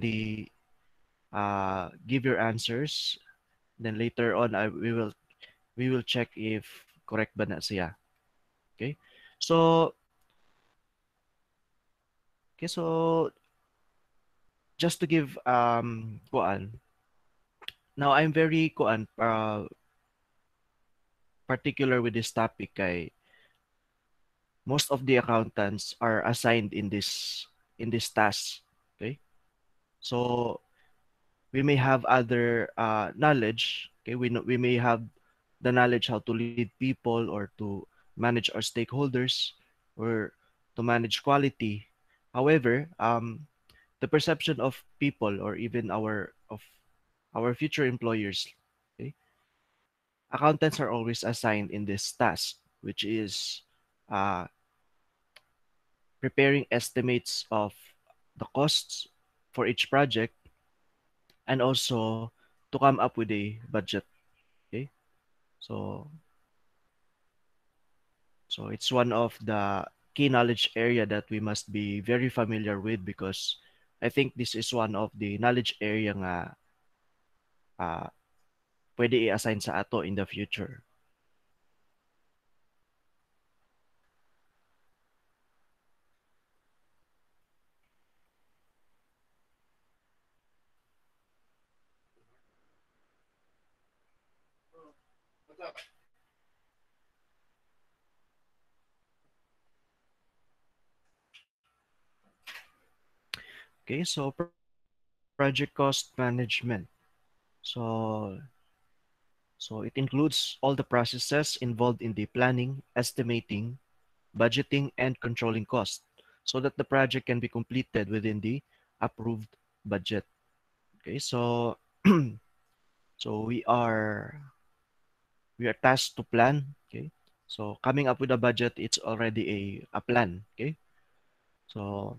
already give your answers. Then later on, we will check if correct ba na siya. Okay? So, so just to give kuan. Now I'm very kuan particular with this topic kay most of the accountants are assigned in this task. Okay? So we may have other knowledge. Okay, we may have the knowledge how to lead people or to manage our stakeholders or to manage quality. However, the perception of people or even our future employers, okay, accountants are always assigned in this task, which is uh, preparing estimates of the costs for each project and also to come up with a budget. Okay, so it's one of the key knowledge area that we must be very familiar with because I think this is one of the knowledge area nga uh, pwede i-assign sa ato in the future. Okay, so project cost management. So it includes all the processes involved in the planning, estimating, budgeting, and controlling costs so that the project can be completed within the approved budget. Okay, so so we are tasked to plan. Okay, so coming up with a budget, it's already a plan. Okay, so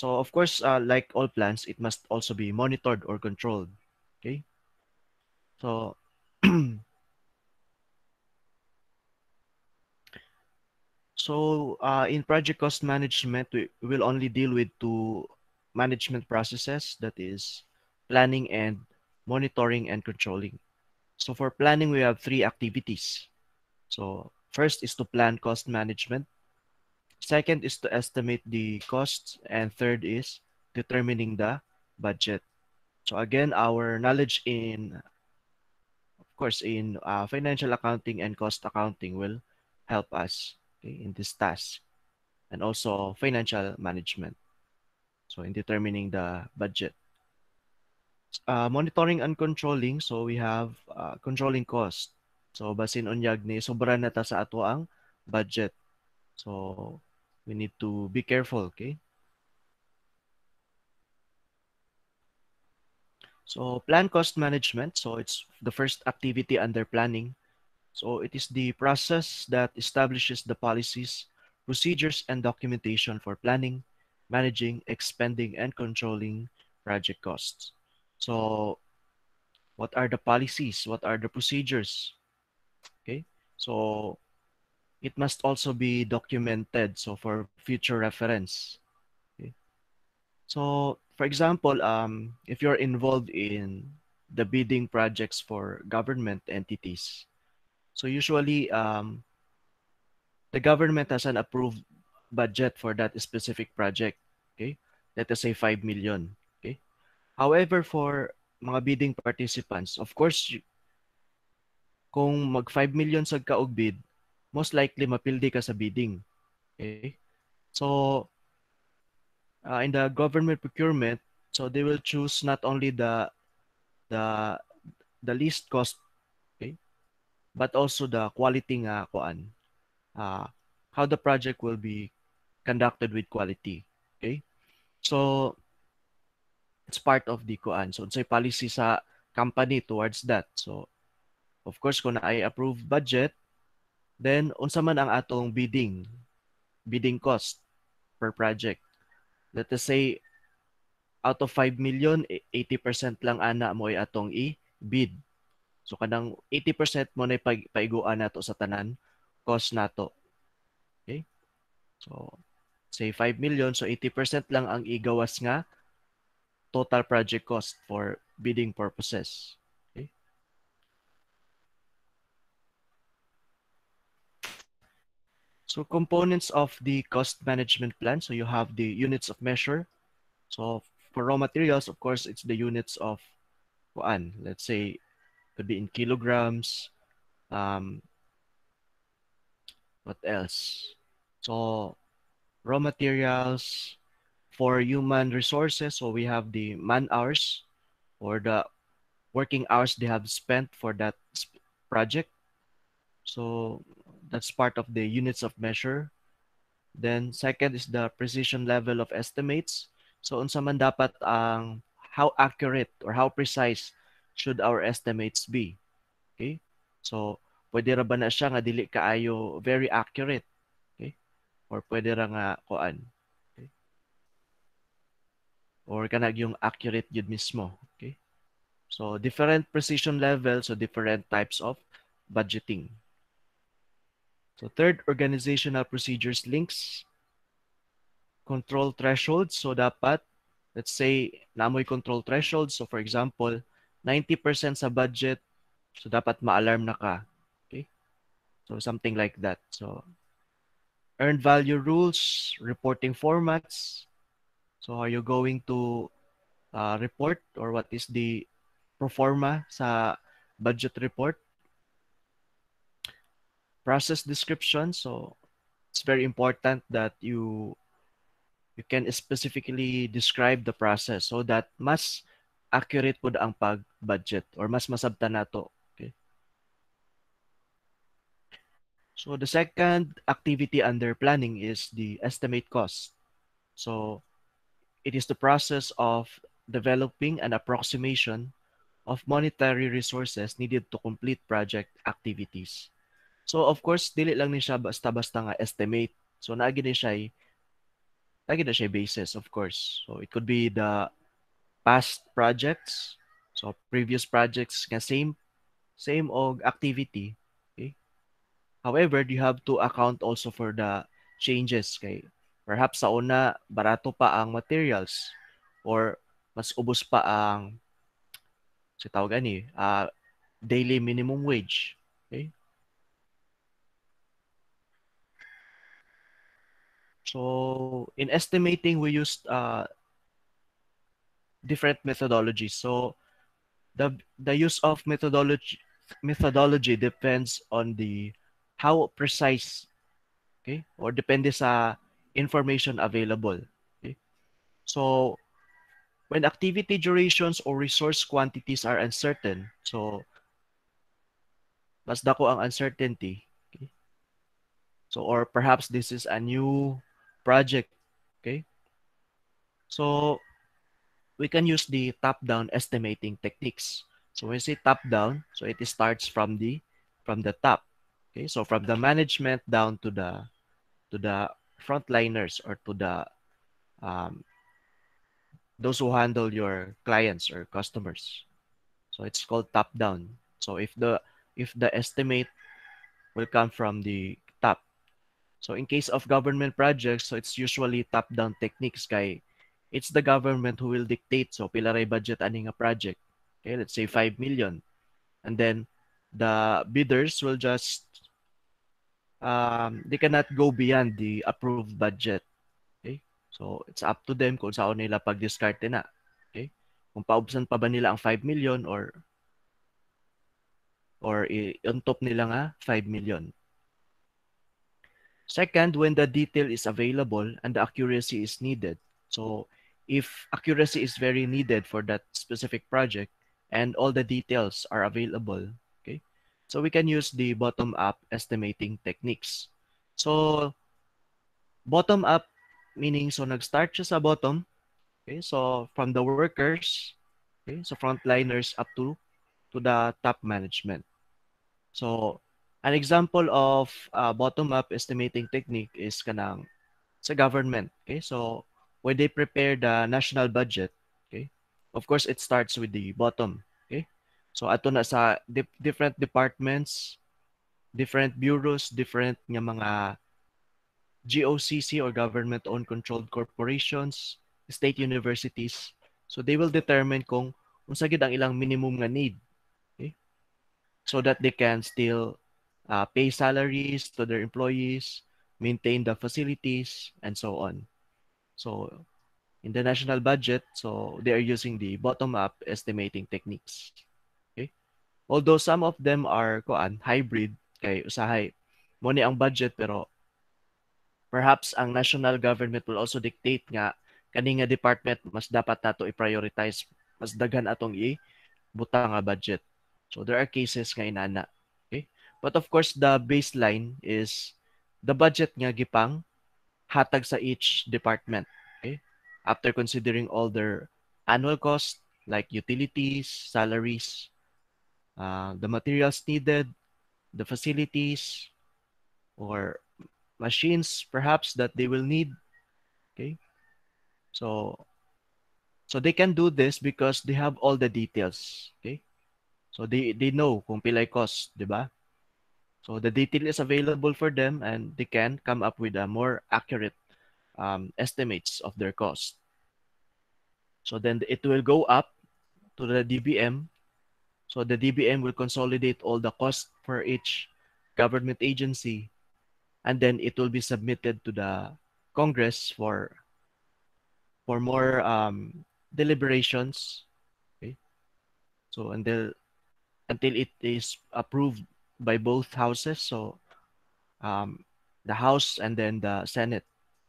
of course, like all plans, it must also be monitored or controlled. Okay, so in project cost management, we will only deal with two management processes, that is planning and monitoring and controlling. So for planning, we have three activities. So first is to plan cost management. Second is to estimate the costs. And third is determining the budget. So again, our knowledge in, of course, in financial accounting and cost accounting will help us, okay, in this task and also financial management. So in determining the budget. Monitoring and controlling. So we have controlling cost. So basin unyag ni sobra na ta sa ato ang budget. So we need to be careful, okay? So plan cost management. So it's the first activity under planning. So it is the process that establishes the policies, procedures, and documentation for planning, managing, expending, and controlling project costs. So what are the policies? What are the procedures? Okay. So it must also be documented. So for future reference. Okay. So for example, if you're involved in the bidding projects for government entities, so usually the government has an approved budget for that specific project. Okay. Let us say 5 million. Okay. However, for mga bidding participants, of course, kung mag 5 million sa kaog bid, most likely mapildi ka sa bidding. Okay? So, in the government procurement, so they will choose not only the the least cost, okay, but also the quality nga kuan. Uh, how the project will be conducted with quality. Okay? So, it's part of the kuan. So, say policy sa company towards that. So, of course, kung na ay approved budget, then unsa man ang atong bidding cost per project. Let us say out of 5 million, 80% lang ana mo ay atong i-bid. So kanang 80% mo na paiguan nato sa tanan cost nato. Okay? So say 5 million, so 80% lang ang igawas nga total project cost for bidding purposes. Okay. So components of the cost management plan. So you have the units of measure. So for raw materials, of course, it's the units of kuan. Let's say could be in kilograms. Um, what else? So raw materials for human resources. So we have the man hours or the working hours they have spent for that project. So that's part of the units of measure. Then second is the precision level of estimates. So unsa man dapat ang how accurate or how precise should our estimates be? Okay? So pwede ra ba na siya nga dili kaayo very accurate, okay? Or pwede ra nga kuan, okay? Or kanag yung accurate yun mismo, okay? So different precision levels, so different types of budgeting. So third, organizational procedures links, control thresholds. So dapat, let's say, namoy control threshold. So for example, 90% sa budget, so dapat ma-alarm na ka. Okay? So something like that. So earned value rules, reporting formats. So are you going to report or what is the pro forma sa budget report? Process description. So it's very important that you can specifically describe the process so that mas accurate po ang pag-budget or mas masabtan nato. Okay. So the second activity under planning is the estimate cost. So it is the process of developing an approximation of monetary resources needed to complete project activities. So of course, dili lang ni siya basta-basta nga estimate. So naagi na siya basis, of course. So it could be the past projects, so previous projects nga same og activity. Okay? However, you have to account also for the changes kay perhaps sa una barato pa ang materials or mas ubos pa ang si tawag ani daily minimum wage. Okay? So in estimating we used different methodologies. So the use of methodology depends on the how precise, okay, or depende sa information available. Okay? So when activity durations or resource quantities are uncertain, so mas dako ang uncertainty, okay? So or perhaps this is a new project, okay? So we can use the top-down estimating techniques. So when we say top-down, so it starts from the top. Okay, so from the management down to the frontliners or to the um, those who handle your clients or customers. So it's called top-down. So if the estimate will come from the top. So in case of government projects, so it's usually top-down techniques kay it's the government who will dictate so pila ray budget ani nga project. Okay, let's say 5 million. And then the bidders will just they cannot go beyond the approved budget. Okay? So it's up to them kung saan nila pag-discarte na. Okay? Kung paubsan pa ba nila ang 5 million or on top nila nga 5 million. Second, when the detail is available and the accuracy is needed. So if accuracy is very needed for that specific project and all the details are available, okay? So we can use the bottom-up estimating techniques. So bottom-up meaning so nag-start siya sa bottom, okay? So from the workers, okay? So frontliners up to the top management. So an example of bottom-up estimating technique is kanang sa government. Okay, so when they prepare the national budget, okay, of course it starts with the bottom. Okay, so ato na sa different departments, different bureaus, different nga mga GOCC or government-owned controlled corporations, state universities. So they will determine kung unsa gid ang ilang minimum nga need, okay? So that they can still pay salaries to their employees, maintain the facilities, and so on. So in the national budget, so they are using the bottom-up estimating techniques. Okay? Although some of them are hybrid kay usahay mo ni ang budget pero perhaps ang national government will also dictate nga kani nga department mas dapat nato i-prioritize mas daghan atong butang nga budget. So there are cases nga inana. Okay? But of course the baseline is the budget nga gipang hatag sa each department. Okay? After considering all their annual costs like utilities, salaries, the materials needed, the facilities, or machines perhaps that they will need. Okay? So so they can do this because they have all the details. Okay? So they know kung pilay cost, di ba? So the detail is available for them and they can come up with a more accurate estimates of their cost. So then it will go up to the DBM. So the DBM will consolidate all the costs for each government agency and then it will be submitted to the Congress for more deliberations. Okay. So until it is approved by both houses. So um, the House and then the Senate.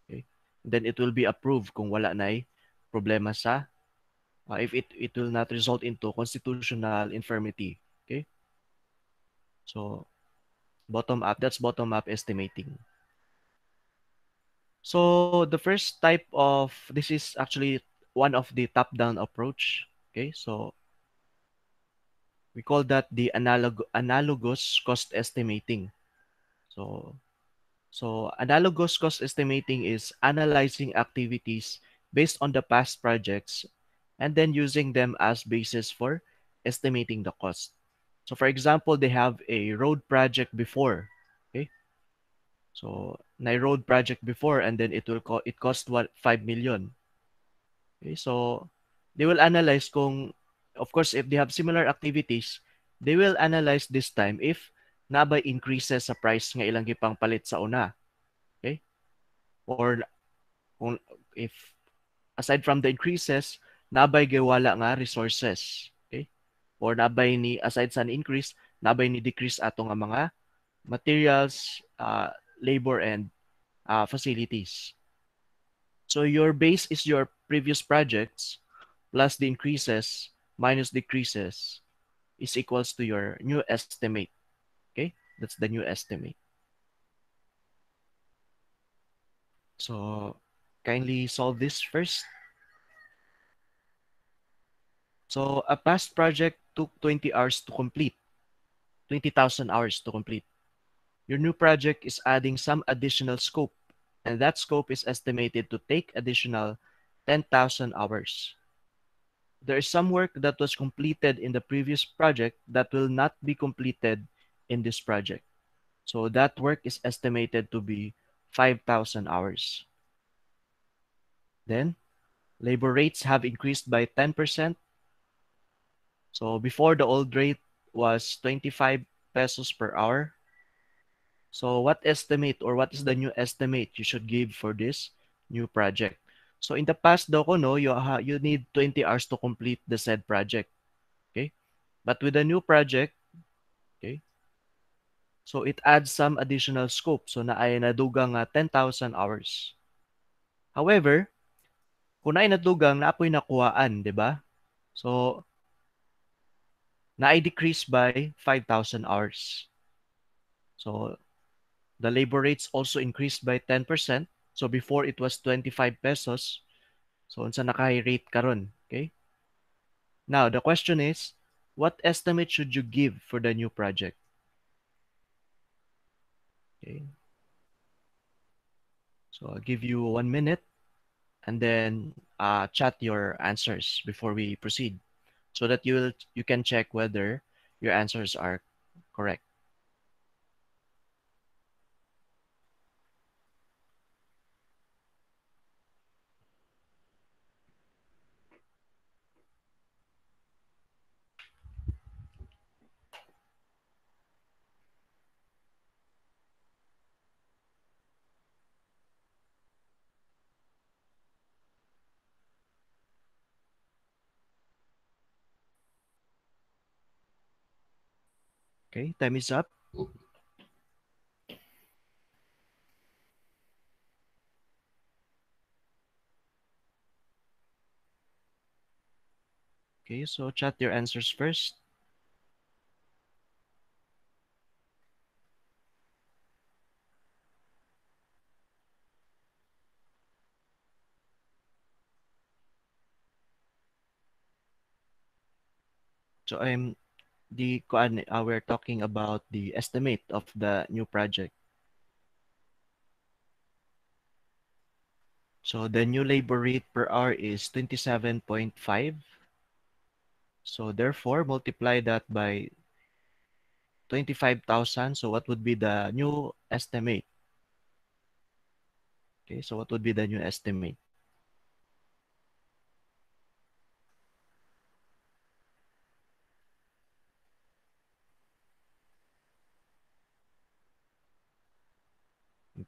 Okay. Then it will be approved kung wala na problema sa if it will not result into constitutional infirmity. Okay. So bottom up, that's bottom up estimating. So the first type of this is actually one of the top down approach. Okay. So we call that the analogous cost estimating. So analogous cost estimating is analyzing activities based on the past projects and then using them as basis for estimating the cost. So for example, they have a road project before. Okay. So na road project before and then it cost what 5 million. Okay. So they will analyze kung of course if they have similar activities, they will analyze this time if nabay increases sa price nga ilang gipang palit sa una. Okay? Or kung if aside from the increases, nabay giwala nga resources. Okay? Or nabay ni aside sa increase, nabay ni decrease ato nga mga materials, labor and facilities. So your base is your previous projects plus the increases minus decreases is equals to your new estimate. Okay? That's the new estimate. So kindly solve this first. So a past project took 20 hours to complete, 20,000 hours to complete. Your new project is adding some additional scope, and that scope is estimated to take additional 10,000 hours. There is some work that was completed in the previous project that will not be completed in this project. So that work is estimated to be 5,000 hours. Then, labor rates have increased by 10%. So before the old rate was 25 pesos per hour. So what estimate or what is the new estimate you should give for this new project? So in the past daw ko no, you need 20 hours to complete the said project. Okay? But with the new project, okay? So it adds some additional scope. So na ay nadugang 10,000 hours. However, kung naay nadugang naapoy nakuhaan, di ba? So na ay decrease by 5,000 hours. So the labor rates also increased by 10%. So before it was 25 pesos. So unsa naka-high rate karon, okay? Now, the question is, what estimate should you give for the new project? Okay. So I'll give you 1 minute and then chat your answers before we proceed so that you can check whether your answers are correct. Okay, time is up. Okay, so chat your answers first. So we're talking about the estimate of the new project. So the new labor rate per hour is 27.5. So therefore, multiply that by 25,000. So what would be the new estimate? Okay, so what would be the new estimate?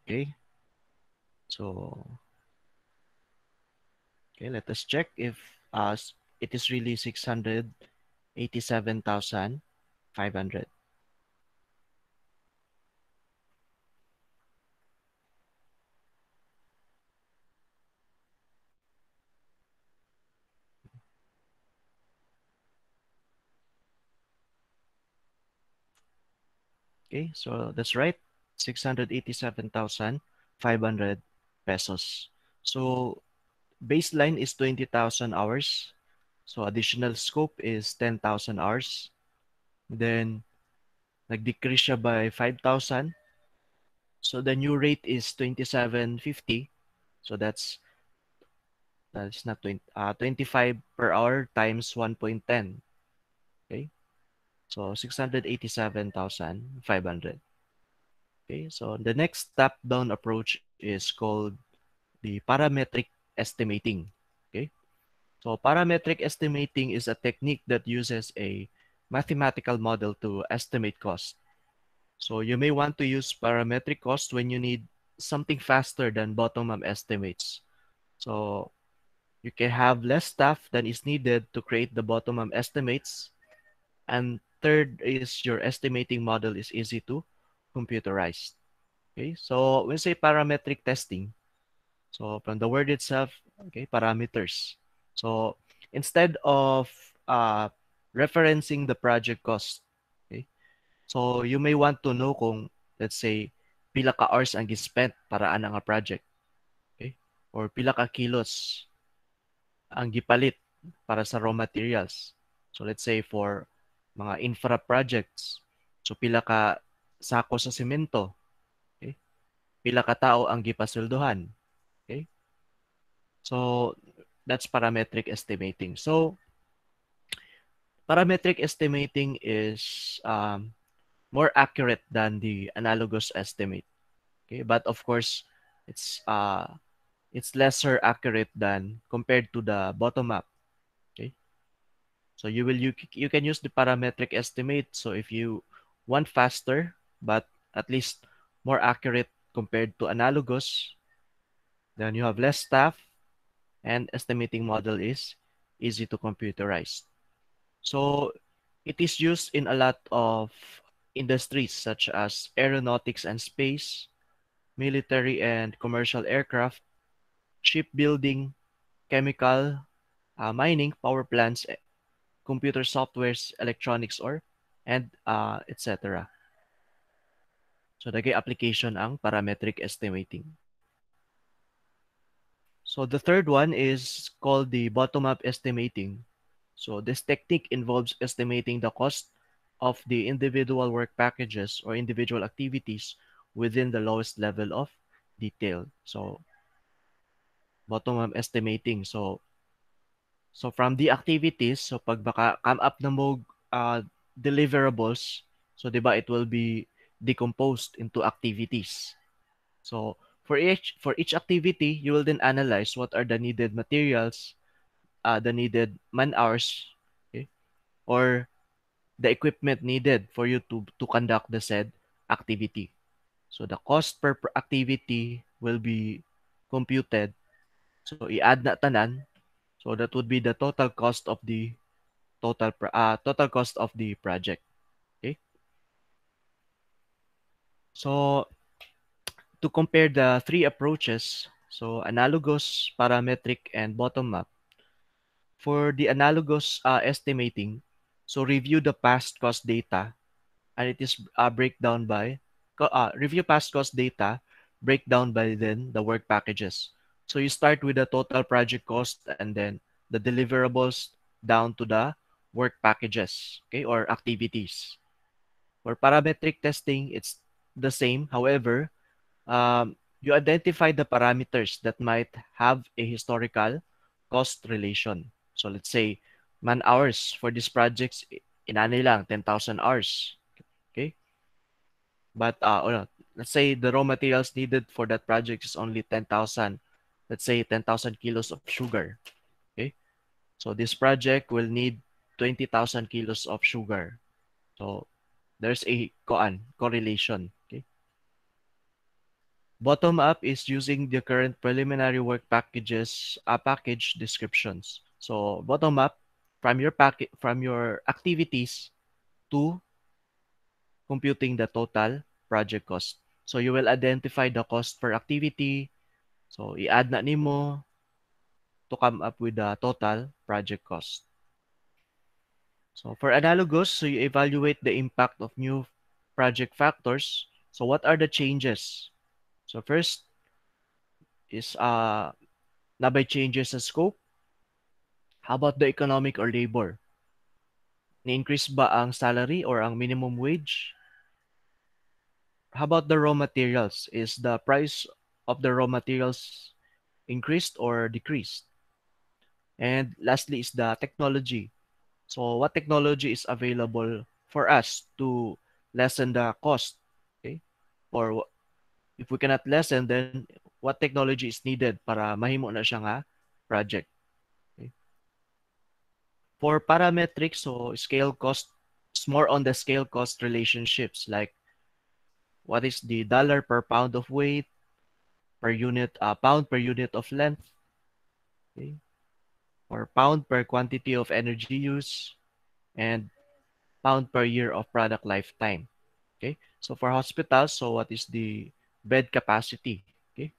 Okay, so okay, let us check if it is really 687,500. Okay, so that's right, 687,500 pesos. So baseline is 20,000 hours. So additional scope is 10,000 hours. Then nag-decrease siya by 5,000. So the new rate is 27.50. So that's not 25 per hour times 1.10. Okay? So 687,500. Okay? So the next top-down approach is called the parametric estimating. Okay? So parametric estimating is a technique that uses a mathematical model to estimate cost. So you may want to use parametric cost when you need something faster than bottom-up estimates. So you can have less staff than is needed to create the bottom-up estimates. And third is your estimating model is easy to computerize. Okay, so when we say parametric testing, so from the word itself, okay, parameters. So instead of uh, referencing the project cost, okay, so you may want to know kung, let's say, pila ka hours ang gispent para ana nga project, okay? Or pila ka kilos ang gipalit para sa raw materials. So let's say for mga infra projects, so pila ka sako sa semento, okay? Pila ka tao ang gipasulduhan, okay? So that's parametric estimating. So parametric estimating is more accurate than the analogous estimate. Okay, but of course, it's uh, it's lesser accurate than compared to the bottom up. Okay, so you can use the parametric estimate. So if you want faster, but at least more accurate compared to analogous, then you have less staff and estimating model is easy to computerize. So it is used in a lot of industries such as aeronautics and space, military and commercial aircraft, shipbuilding, chemical, mining, power plants, computer softwares, electronics, or and etc. So dagay application ang parametric estimating. So the third one is called the bottom-up estimating. So this technique involves estimating the cost of the individual work packages or individual activities within the lowest level of detail. So bottom-up estimating. So from the activities, so pag baka come up na mo deliverables, so 'di ba it will be decomposed into activities. So for each activity, you will then analyze what are the needed materials, the needed man hours, okay, or the equipment needed for you to conduct the said activity. So the cost per activity will be computed. So i-add na tanan. So that would be the total cost of the total cost of the project. Okay? So to compare the three approaches, so analogous, parametric, and bottom-up. For the analogous estimating, so review the past cost data, and it is breakdown by review past cost data, breakdown by then the work packages. So you start with the total project cost and then the deliverables down to the work packages, okay, or activities. For parametric testing, it's the same. However, you identify the parameters that might have a historical cost relation. So let's say man hours for these projects, inani lang, 10,000 hours. Okay. But let's say the raw materials needed for that project is only 10,000. Let's say 10,000 kilos of sugar. Okay. So this project will need 20,000 kilos of sugar. So there's a correlation. Okay. Bottom up is using the current preliminary work packages, package descriptions. So bottom up from your packet from your activities to computing the total project cost. So you will identify the cost per activity. So i-add na nimo to come up with the total project cost. So for analogous, so you evaluate the impact of new project factors. So what are the changes? So first is nabay changes sa scope. How about the economic or labor? Ni-increase ba ang salary or ang minimum wage? How about the raw materials? Is the price of the raw materials increased or decreased? And lastly is the technology. So what technology is available for us to lessen the cost? Okay? Or if we cannot lessen, then what technology is needed para mahimo na siya nga project? Okay? For parametrics, so scale cost, it's more on the scale cost relationships, like what is the dollar per pound of weight, per unit, pound per unit of length, okay? Or pound per quantity of energy use, and pound per year of product lifetime. Okay. So for hospitals, so what is the bed capacity? Okay.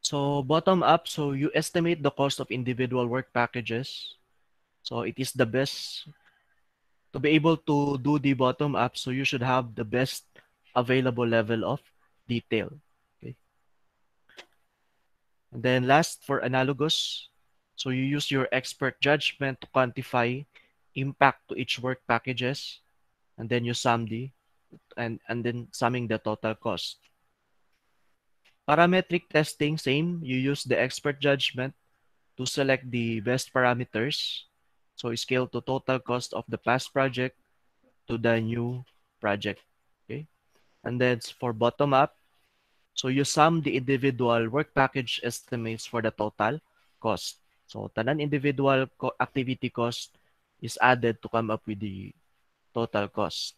So bottom up, so you estimate the cost of individual work packages. So it is the best to be able to do the bottom up. So you should have the best available level of detail. Okay. And then last for analogous, so you use your expert judgment to quantify impact to each work packages, and then you sum the and then summing the total cost. Parametric testing, same. You use the expert judgment to select the best parameters. So scale to total cost of the past project to the new project. Okay. And then for bottom up, so you sum the individual work package estimates for the total cost. So tanan individual activity cost is added to come up with the total cost.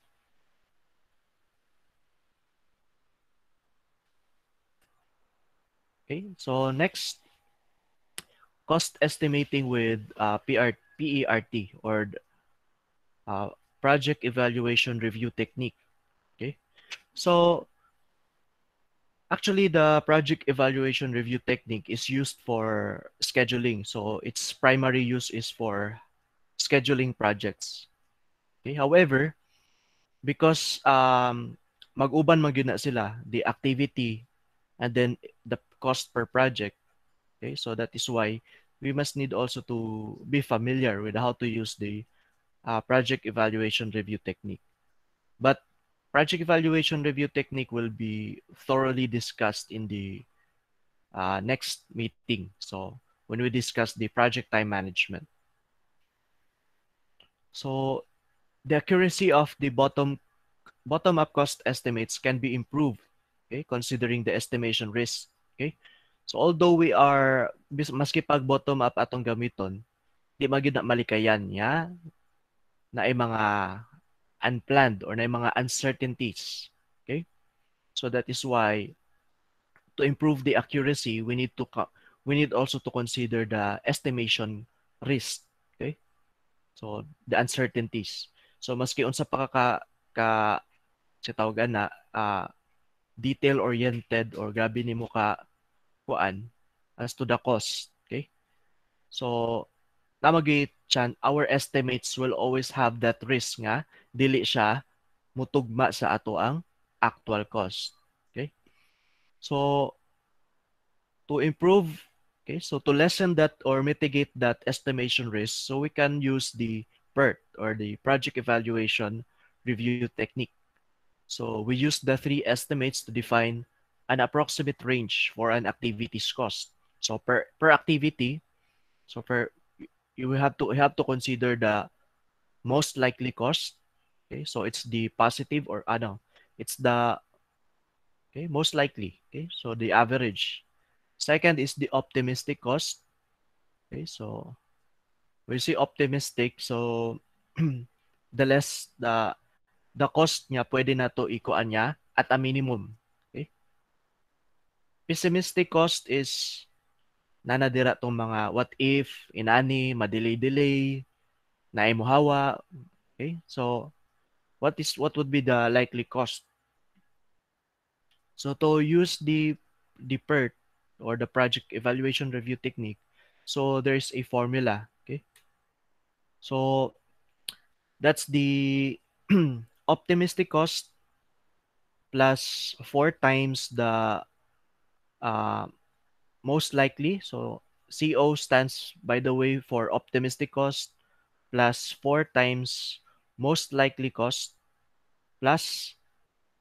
Okay. So next, cost estimating with PERT or uh, project evaluation review technique. Okay. So actually, the project evaluation review technique is used for scheduling. So its primary use is for scheduling projects. Okay. However, because mag-uban man gyud na sila, the activity and then the cost per project. Okay. So that is why we must need also to be familiar with how to use the project evaluation review technique. But project evaluation review technique will be thoroughly discussed in the next meeting. So when we discuss the project time management. So the accuracy of the bottom up cost estimates can be improved, okay, considering the estimation risk. Okay. So although we are maski pag bottom up atong gamiton, di magid na malikayan ya na ay mga unplanned or na mga uncertainties. Okay? So that is why to improve the accuracy, we need also to consider the estimation risk. Okay? So the uncertainties. So maski unsa pa ka ka sa tawag na detail oriented or grabe nimo ka kuan as to the cost. Okay? So namagi chan our estimates will always have that risk nga dili siya mutugma sa ato ang actual cost. Okay? So to improve, okay, so to lessen that or mitigate that estimation risk, so we can use the PERT or the project evaluation review technique. So we use the three estimates to define an approximate range for an activity's cost. So per activity, so per you have to consider the most likely cost. Okay, so it's the positive or ano, it's the okay most likely. Okay, so the average. Second is the optimistic cost. Okay, so we say optimistic, so the less the cost niya pwede na to ikuan niya at a minimum. Okay? Pessimistic cost is nanadira tong mga what if, inani, madelay-delay, naimuhawa. Okay? So what would be the likely cost? So to use the PERT or the project evaluation review technique, so there's a formula. Okay? So that's the optimistic cost plus 4 times the uh, most likely. So CO stands, by the way, for optimistic cost plus 4 times most likely cost plus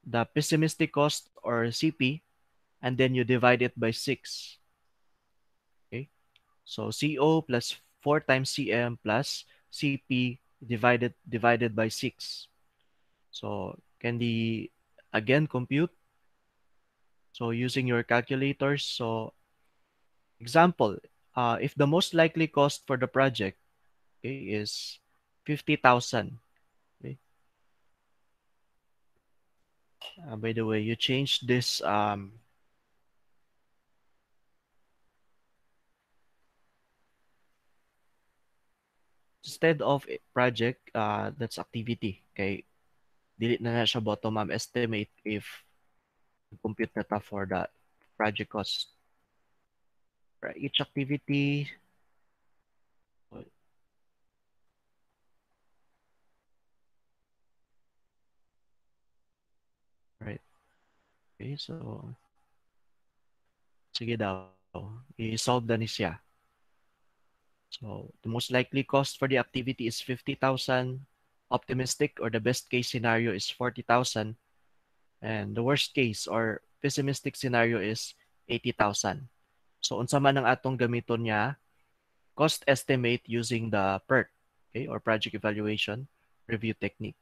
the pessimistic cost or CP, and then you divide it by 6. Okay. So CO plus 4 times CM plus CP divided by 6. So can the again compute? So using your calculators. So example, if the most likely cost for the project, okay, is 50,000. Okay. By the way, you change this instead of project, that's activity. Okay. Delete na siya bottom up estimate if compute na ta for the project cost. For each activity, right? Okay, so sige daw. I-solve na ni siya. So the most likely cost for the activity is 50,000. Optimistic or the best case scenario is 40,000. And the worst case or pessimistic scenario is 80,000. So unsa man ang atong gamiton niya, cost estimate using the PERT, okay, or project evaluation review technique.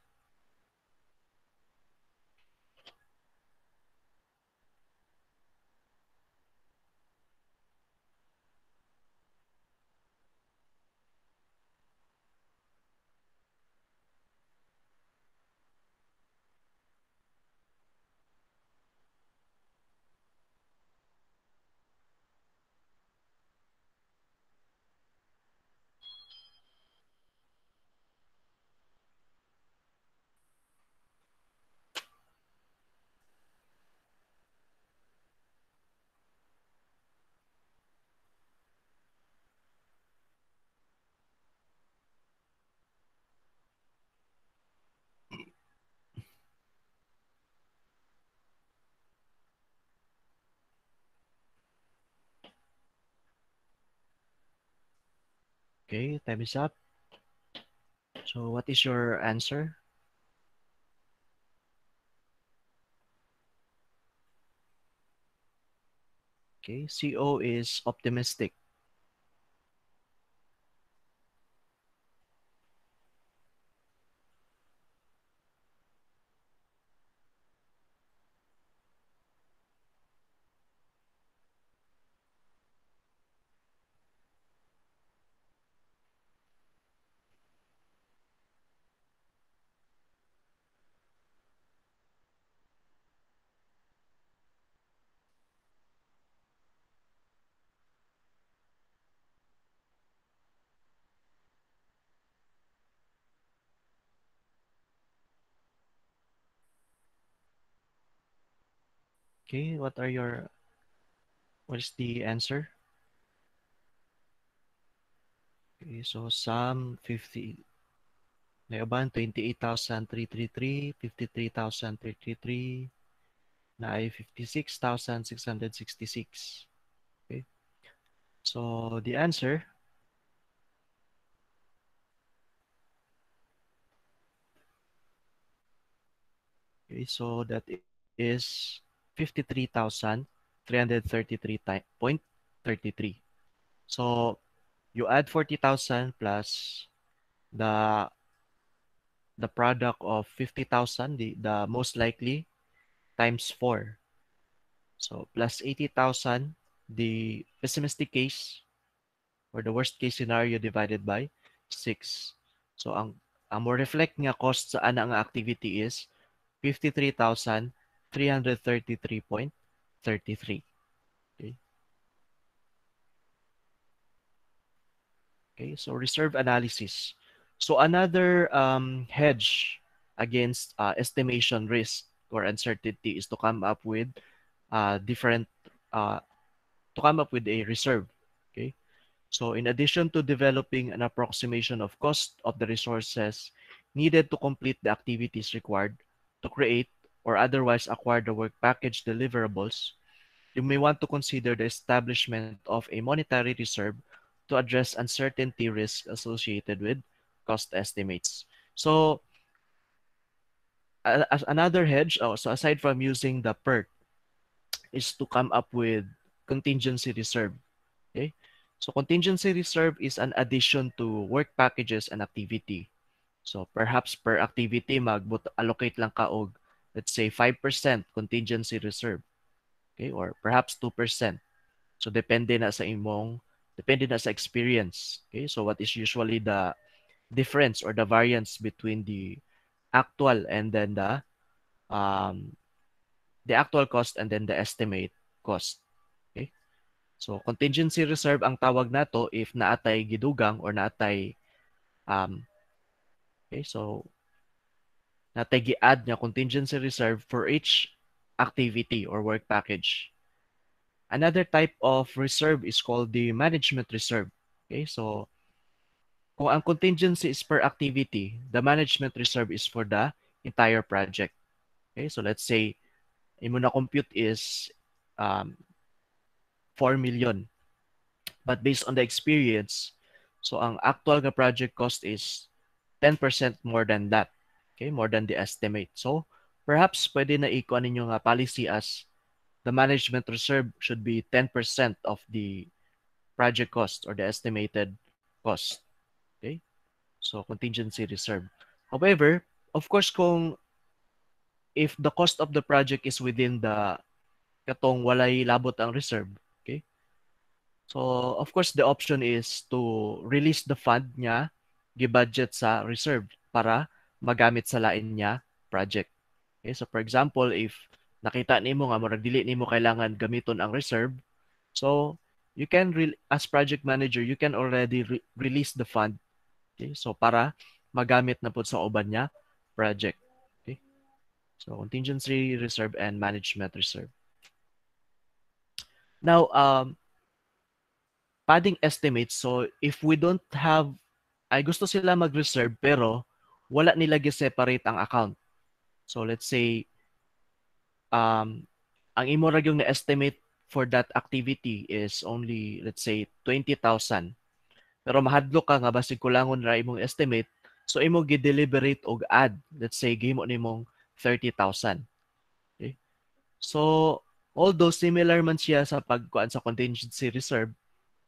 Okay, time is up. So what is your answer? Okay, CO is optimistic. Okay, what is the answer? Okay, so sum 50, Nauban 28,333, 53,333, na ay 56,666. Okay, so the answer, okay, so that is 53,333.33. So you add 40,000 plus the the product of 50,000, the most likely, times 4. So plus 80,000, the pessimistic case or the worst case scenario divided by 6. So ang mo reflect nga cost sa ana nga activity is 53,333.33. Okay. Okay, so reserve analysis. So another hedge against estimation risk or uncertainty is to come up with different uh, to come up with a reserve. Okay, so in addition to developing an approximation of cost of the resources needed to complete the activities required to create or otherwise acquire the work package deliverables, you may want to consider the establishment of a monetary reserve to address uncertainty risks associated with cost estimates. So as another hedge, so aside from using the PERT, is to come up with contingency reserve. Okay? So contingency reserve is an addition to work packages and activity. So perhaps per activity allocate lang ka og let's say 5% contingency reserve, okay? Or perhaps 2%. So depende na sa experience. Okay? So what is usually the difference or the variance between actual and then um the actual cost and then the estimate cost. Okay? So contingency reserve ang tawag nato if naatay gidugang or naatay um okay, so naatay gi-add nga contingency reserve for each activity or work package. Another type of reserve is called the management reserve. Okay, so kung ang contingency is per activity, the management reserve is for the entire project. Okay, so let's say imo na compute is um, 4 million. But based on the experience, so ang actual nga project cost is 10% more than that. Okay, more than the estimate. So perhaps pwede na ikuha ninyo nga policy as the management reserve should be 10% of the project cost or the estimated cost. Okay? So contingency reserve. However, of course, if the cost of the project is within the katong walay labot ang reserve, okay? So of course the option is to release the fund niya gibudget sa reserve para magamit sa lain niya project. Okay? So for example, if nakita nimo nga murag dili nimo kailangan gamiton ang reserve, so you can as project manager, you can already release the fund. Okay? So para magamit na pud sa uban niya project. Okay? So contingency reserve and management reserve. Now, padding estimates. So if we don't have, ay gusto sila mag-reserve pero wala nila gi-separate ang account. So let's say, ang imo ra yung na-estimate for that activity is only, let's say, 20,000. Pero mahadlok ka nga basig kulangon ra imong estimate, so imo gi-deliberate og add, let's say gihimo nimong 30,000. Okay? So although similar man siya sa pagkuan sa contingency reserve,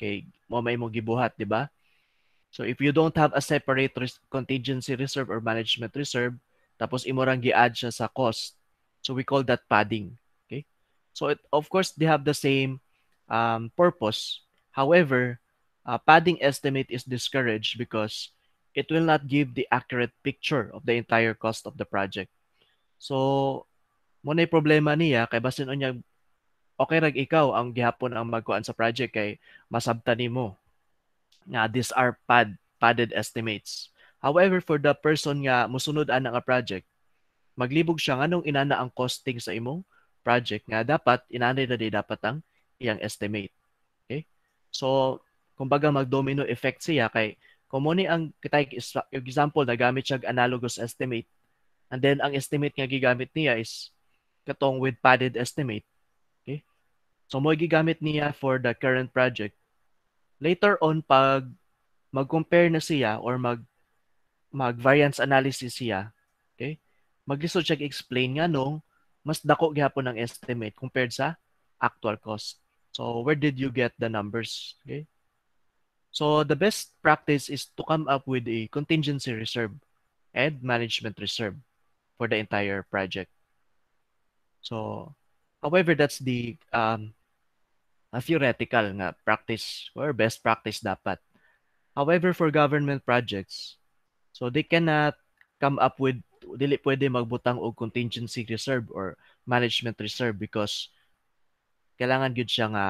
kay mo may mo gibuhat, di ba? So if you don't have a separate contingency reserve or management reserve, tapos imo rang gi-add siya sa cost. So we call that padding. Okay? So of course they have the same purpose. However, padding estimate is discouraged because it will not give the accurate picture of the entire cost of the project. So mo na problema niya kay basin unya okay rag ikaw ang gihapon ang magkuan sa project kay masabtan nimo nga these are padded estimates. However, for the person nga musunod ana nga project, maglibog siya nganong inana ang costing sa imong project nga dapat inanay na di dapat ang iyang estimate. Okay? So, kumbaga mag-domino effect siya kay kung mo ni ang kitay example nagamit siya analogous estimate and then ang estimate nga gigamit niya is katong with padded estimate. Okay? So mo gigamit niya for the current project. Later on pag mag-compare na siya or mag-variance analysis siya, okay? Maglisod siya explain nga nung mas dako gyapon ang estimate compared sa actual cost. So where did you get the numbers? Okay? So the best practice is to come up with a contingency reserve and management reserve for the entire project. So however, that's the a theoretical nga practice or best practice dapat. However, for government projects, so they cannot come up with dili pwede magbutang og contingency reserve or management reserve because kailangan gyud siya nga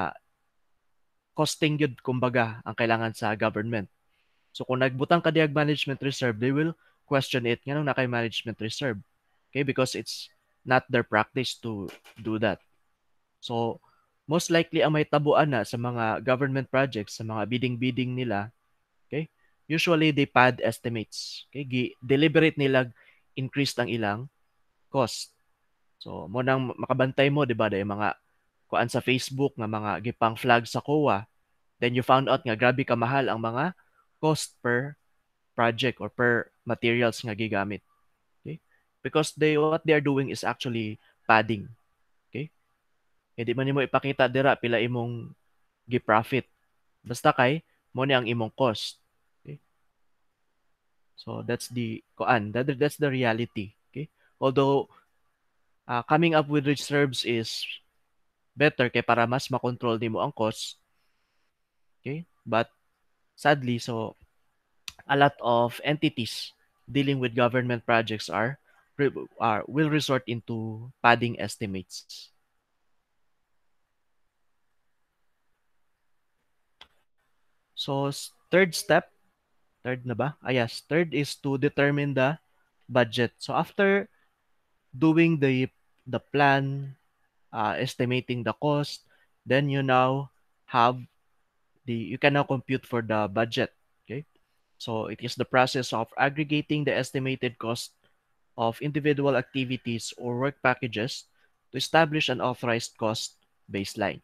costing gyud kumbaga ang kailangan sa government. So kung nagbutang ka diag management reserve, they will question it nganong na kay management reserve. Okay, because it's not their practice to do that. So most likely ang may tabuan na sa mga government projects, sa mga bidding-bidding nila, okay? Usually they pad estimates. Okay, deliberate nila increase ang ilang cost. So mo nang makabantay mo, di ba, dahil mga kuan sa Facebook nga mga gipang flag sa COA, then you found out nga grabe kamahal ang mga cost per project or per materials nga gigamit. Okay? Because what they are doing is actually padding. Okay? Hindi man nimo ipakita dira pila imong gi-profit. Basta kay mo ni ang imong cost. Okay? So that's the kuan, that's the reality. Okay? Although coming up with reserves is better kay para mas makontrol nimo ang cost. Okay? But sadly, so a lot of entities dealing with government projects will resort into padding estimates. So third na ba? Yes, third is to determine the budget. So after doing the plan, estimating the cost, then have you can now compute for the budget. Okay, so it is the process of aggregating the estimated cost of individual activities or work packages to establish an authorized cost baseline.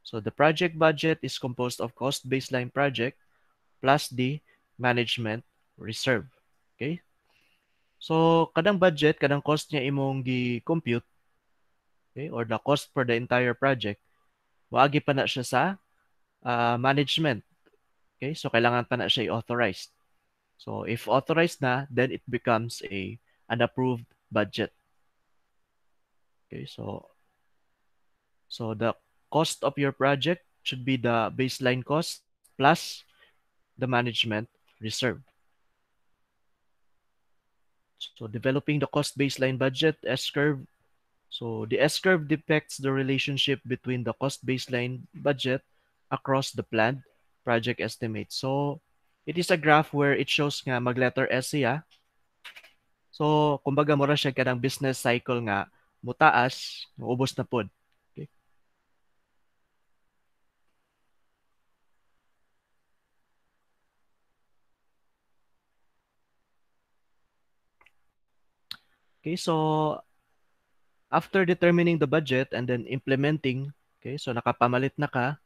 So the project budget is composed of cost baseline project plus the management reserve. Okay? So kadang budget, kadang cost niya imong gi-compute, okay, or the cost for the entire project, waagi pa na siya sa management. Okay? So kailangan pa na siya i-authorized. So if authorized na, then it becomes an approved budget. Okay, so the cost of your project should be the baseline cost plus the management reserve. So developing the cost baseline budget S-curve. So the S-curve depicts the relationship between the cost baseline budget across the planned project estimate. So it is a graph where it shows nga mag-letter S siya. So kumbaga mura siya kanang business cycle nga mutaas, ubos na pod. Okay. Okay, so after determining the budget and then implementing, okay, so nakapamalit na ka,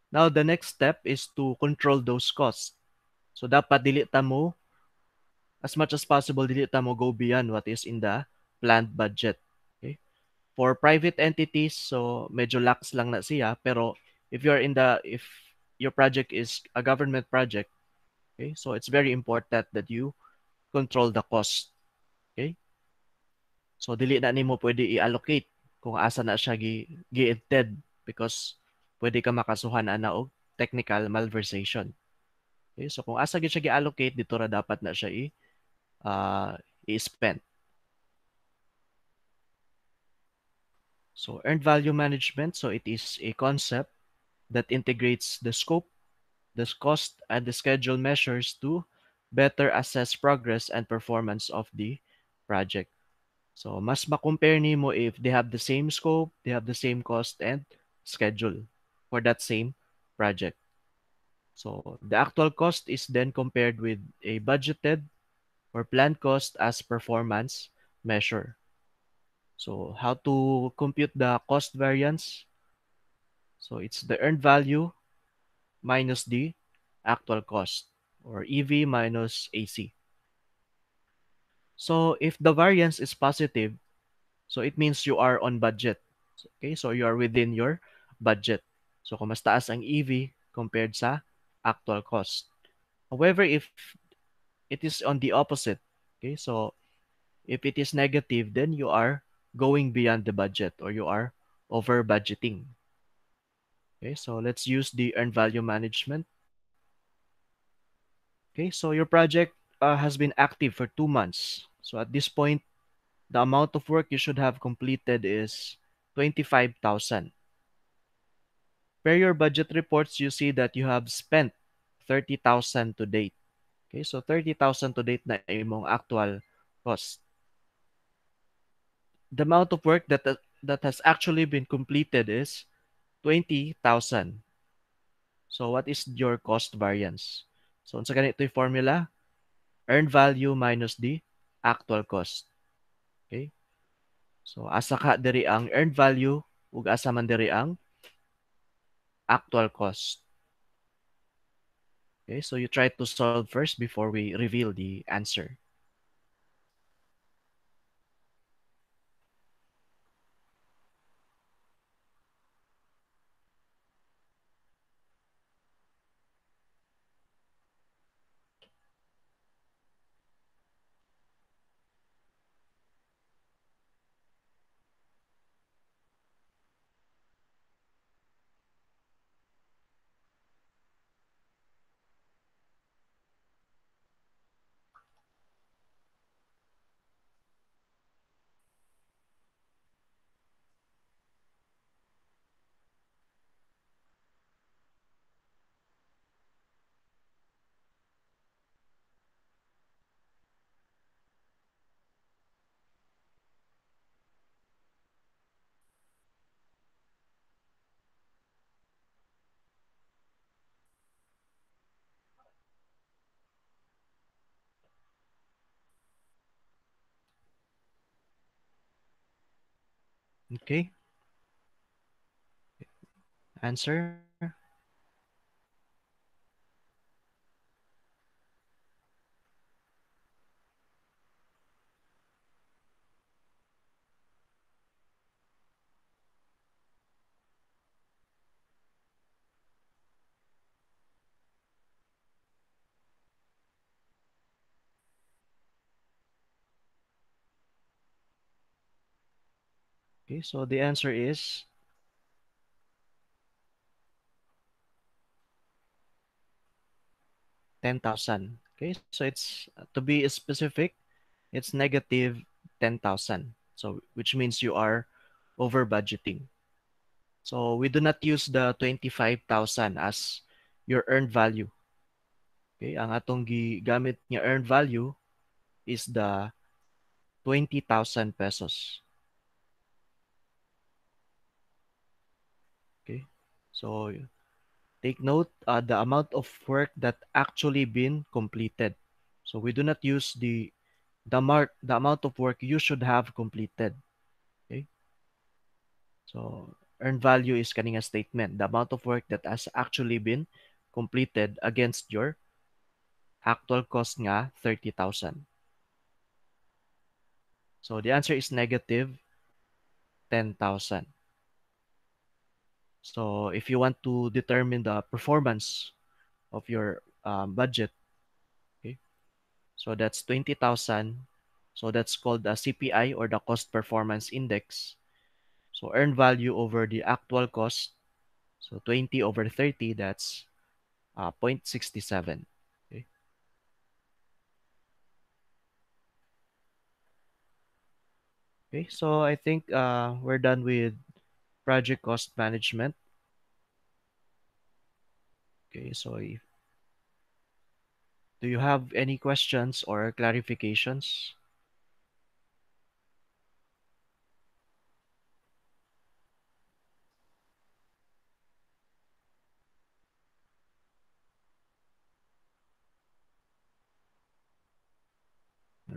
now the next step is to control those costs. So dapat dili ta mo, as much as possible, dili ta mo go beyond what is in the planned budget. Okay? For private entities, so medyo lax lang na siya, pero if your project is a government project, okay, so it's very important that you control the cost. Okay? So dili na nimo pwede i-allocate kung asa na siya gi-intend because pwede ka makasuhan ana og technical malversation. Okay? So kung asa gyud siya gi-allocate dito ra dapat na siya i-spend. So earned value management, so it is a concept that integrates the scope, the cost, and the schedule measures to better assess progress and performance of the project. So mas ma-compare nimo if they have the same scope, they have the same cost and schedule for that same project. So the actual cost is then compared with a budgeted or planned cost as performance measure. So how to compute the cost variance? So it's the earned value minus the actual cost or EV minus AC. So if the variance is positive, so it means you are on budget. Okay, so you are within your budget. So kung mas taas ang EV compared sa actual cost. However, if it is on the opposite, okay, so if it is negative, then you are going beyond the budget or you are over budgeting. Okay, so let's use the earned value management. Okay, so your project has been active for 2 months. So at this point, the amount of work you should have completed is 25,000. Per your budget reports, you see that you have spent 30,000 to date. Okay, so 30,000 to date na imong actual cost. The amount of work that has actually been completed is 20,000. So what is your cost variance? So unsa ganito yung formula? Earned value minus the actual cost. Okay? So asa ka diri ang earned value ug asa man diri ang actual cost. Okay? So you try to solve first before we reveal the answer. Okay? Answer? Okay, so the answer is 10,000. Okay, so it's to be specific, it's negative 10,000. So which means you are over budgeting. So we do not use the 25,000 as your earned value. Okay, ang atong gigamit nga earned value is the 20,000 pesos. Okay, so take note the amount of work that actually been completed. So we do not use the amount of work you should have completed. Okay, so earned value is kaning a statement, the amount of work that has actually been completed against your actual cost nga 30,000. So the answer is negative 10,000. So if you want to determine the performance of your budget, okay, so that's 20,000. So that's called the CPI or the cost performance index. So earned value over the actual cost. So 20 over 30, that's 0.67. Okay. Okay. So I think we're done with project cost management. Okay. So do you have any questions or clarifications?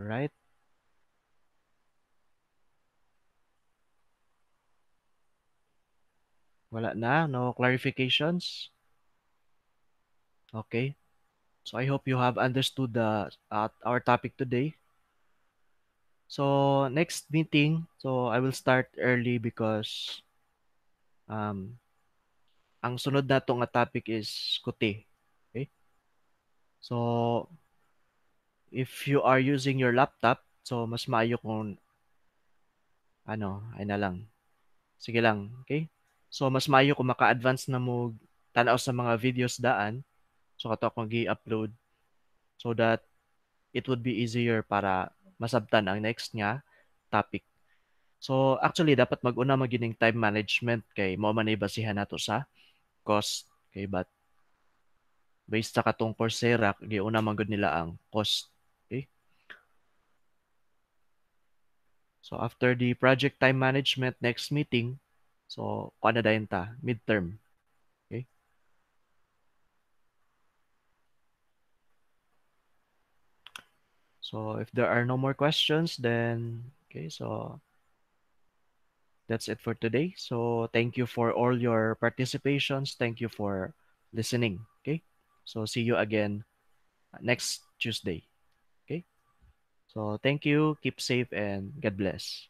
Alright. Wala na? No clarifications? Okay. So I hope you have understood our topic today. So next meeting, so I will start early because um ang sunod nato nga topic is kuti. Okay? So if you are using your laptop, so mas maayo kung ay na lang. Sige lang, okay? So mas maayo kung maka-advance na mo tanaw sa mga videos daan, so kato akong gi-upload so that it would be easier para masabtan ang next nga topic. So actually dapat mag-una magining time management kay mao man ay basihan nato sa cost kay but based sa katong Coursera giuna man gud nila ang cost. Okay? So after the project time management next meeting, so kuha na dayon ta midterm. Okay? So if there are no more questions, then okay, so that's it for today. So thank you for all your participations. Thank you for listening. Okay. So see you again next Tuesday. Okay. So thank you. Keep safe and God bless.